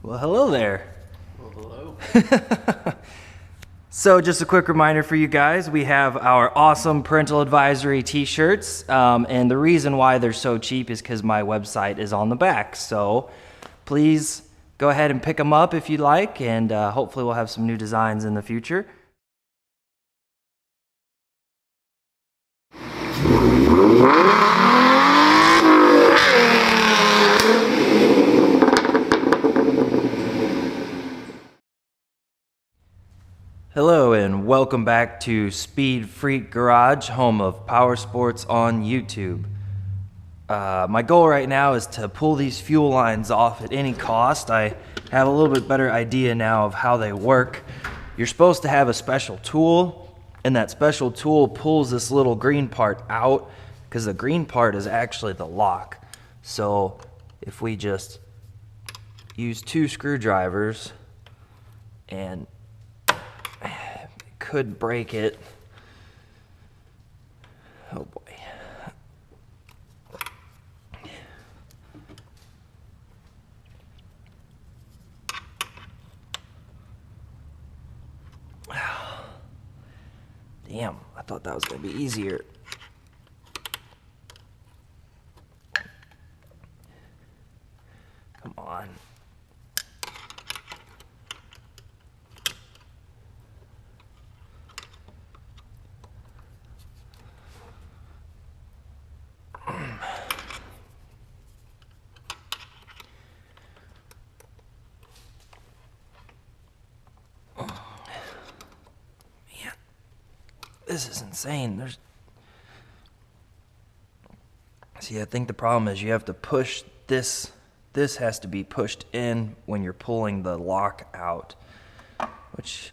Well, hello there. Well, hello. So just a quick reminder for you guys, we have our awesome parental advisory t-shirts, and the reason why they're so cheap is because my website is on the back. So please go ahead and pick them up if you'd like, and hopefully we'll have some new designs in the future. Hello and welcome back to Speed Freak Garage, home of PowerSports on YouTube. My goal right now is to pull these fuel lines off at any cost. I have a little bit better idea now of how they work. You're supposed to have a special tool, and that special tool pulls this little green part out because the green part is actually the lock. So if we just use 2 screwdrivers and could break it. Oh boy. Damn, I thought that was going to be easier. Come on. This is insane. See, I think the problem is you have to push this. This has to be pushed in when you're pulling the lock out, which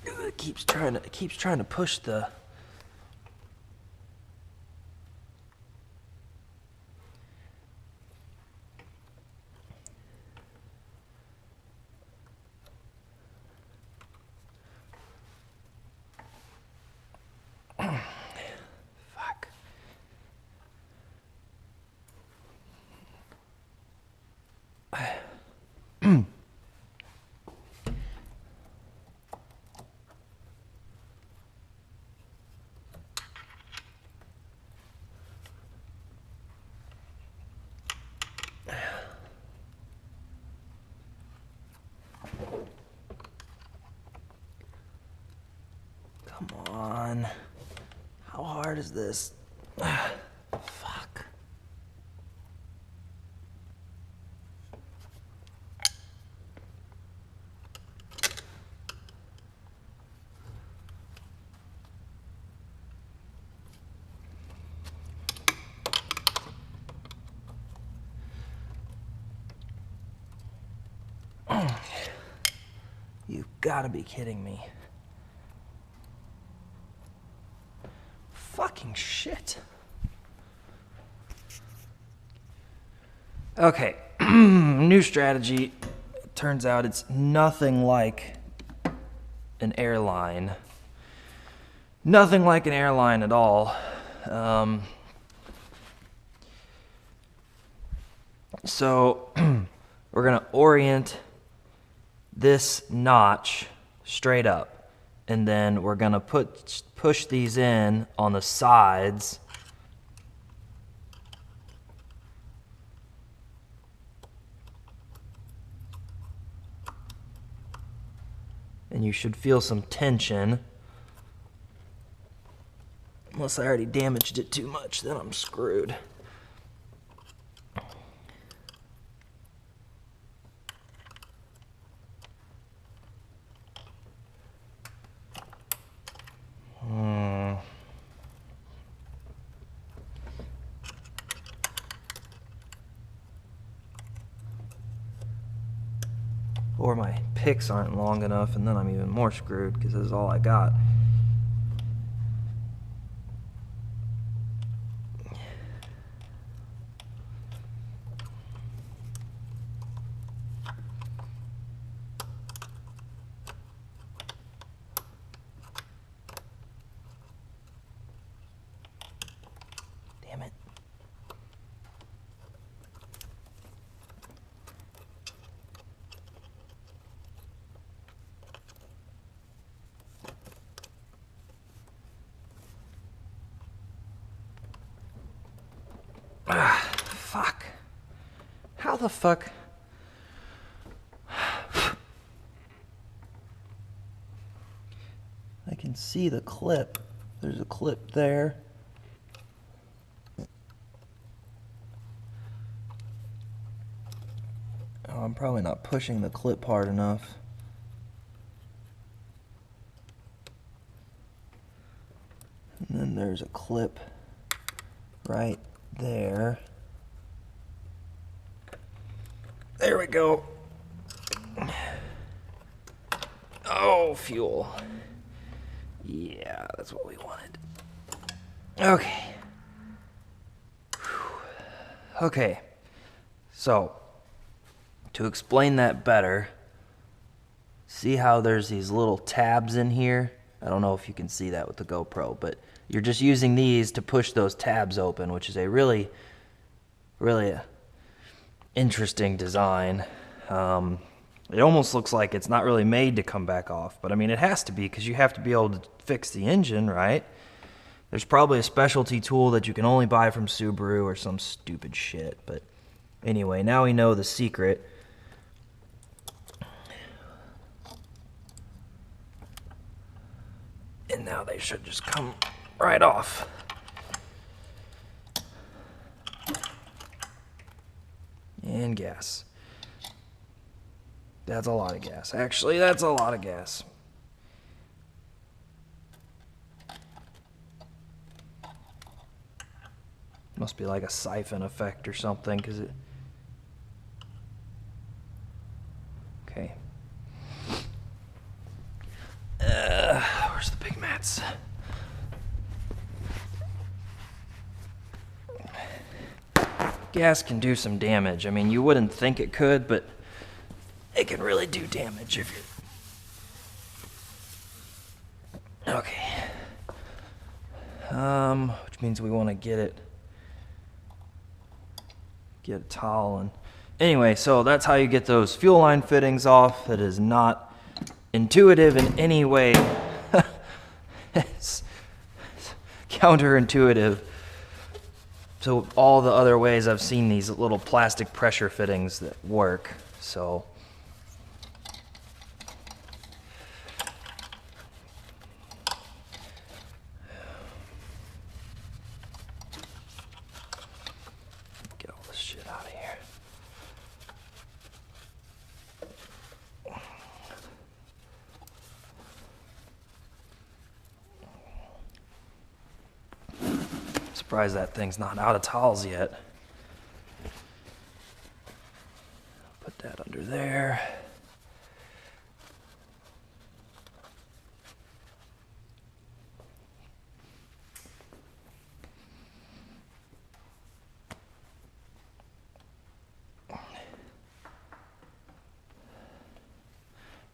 it keeps trying to push the. Fuck. Come on. How hard is this? Fuck. You've got to be kidding me. Fucking shit. Okay, new strategy. Turns out it's nothing like an airline. Nothing like an airline at all. So we're gonna orient this notch straight up, and then we're gonna push these in on the sides. And you should feel some tension. Unless I already damaged it too much, then I'm screwed. Or my picks aren't long enough, and then I'm even more screwed because this is all I got. Damn it. How the fuck? I can see the clip. There's a clip there. Oh, I'm probably not pushing the clip hard enough. And then there's a clip right there. There we go. Oh, fuel. Yeah, that's what we wanted. Okay. Okay. So, to explain that better, see how there's these little tabs in here? I don't know if you can see that with the GoPro, but you're just using these to push those tabs open, which is a really interesting design. It almost looks like it's not really made to come back off, but I mean, it has to be because you have to be able to fix the engine, right? There's probably a specialty tool that you can only buy from Subaru or some stupid shit, but anyway, now we know the secret. And now they should just come right off. And gas. That's a lot of gas. Actually, that's a lot of gas. Must be like a siphon effect or something, because it... Okay. Where's the big mats? Gas can do some damage. I mean, you wouldn't think it could, but it can really do damage if you're... Okay. Which means we want to get a towel and... Anyway, so that's how you get those fuel line fittings off. That is not intuitive in any way. It's counterintuitive to all the other ways I've seen these little plastic pressure fittings that work. So get all this shit out of here. Surprised that thing's not out of towels yet. Put that under there.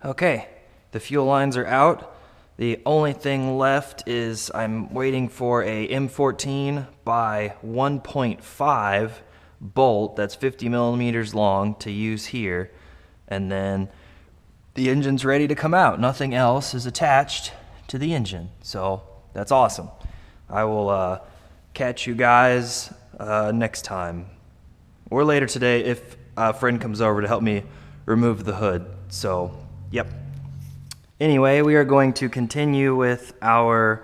Okay, the fuel lines are out. The only thing left is I'm waiting for a M14 by 1.5 bolt that's 50 millimeters long to use here, and then the engine's ready to come out. Nothing else is attached to the engine, so that's awesome. I will catch you guys next time or later today if a friend comes over to help me remove the hood. So, yep. Anyway, we are going to continue with our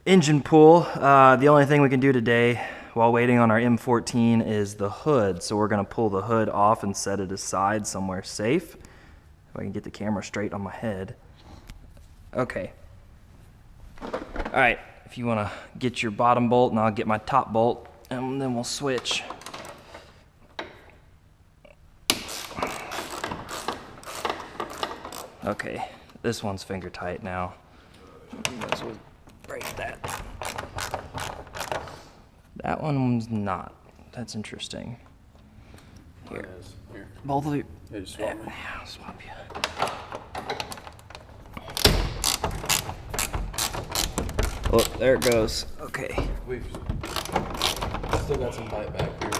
engine pull. The only thing we can do today while waiting on our M14 is the hood. So we're going to pull the hood off and set it aside somewhere safe. If I can get the camera straight on my head. Okay. All right, if you want to get your bottom bolt and I'll get my top bolt, and then we'll switch. Okay. This one's finger tight now. Might as well break that. That one's not. That's interesting. Here. Here. Both of you. Yeah, just swap me. Yeah, I'll swap you. Oh, there it goes. Okay. We've still got some bite back here.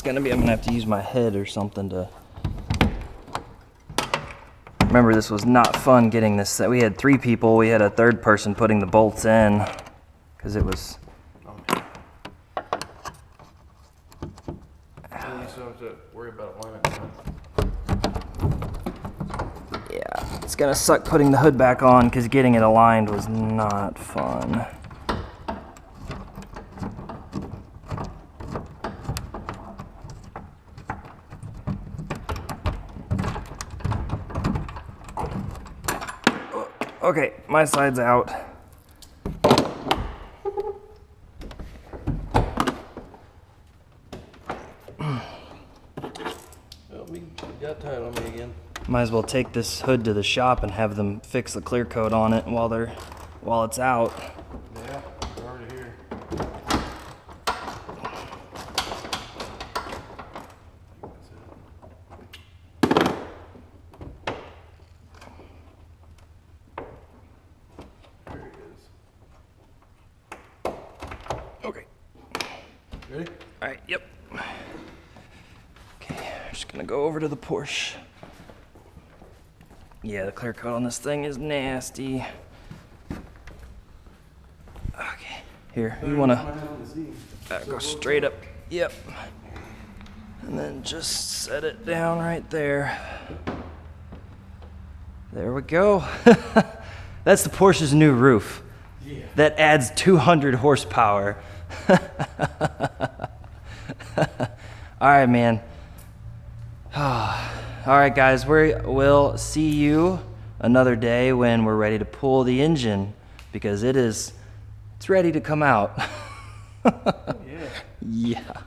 I'm gonna have to use my head or something to Remember, this was not fun getting this set. We had 3 people. We had a 3rd person putting the bolts in because it was. Okay. You still have to worry about alignment. Yeah, it's gonna suck putting the hood back on because getting it aligned was not fun. Okay, my side's out. Well, we got tight on me again. Might as well take this hood to the shop and have them fix the clear coat on it while it's out. Yeah, we're already here. There it is. Okay. Ready? All right, yep. Okay, just gonna go over to the Porsche. Yeah, the clear coat on this thing is nasty. Okay, here, you wanna go straight up, yep. And then just set it down right there. There we go. That's the Porsche's new roof. Yeah. That adds 200 horsepower. All right, man. All right, guys, we will see you another day when we're ready to pull the engine because it's ready to come out. Yeah. Yeah.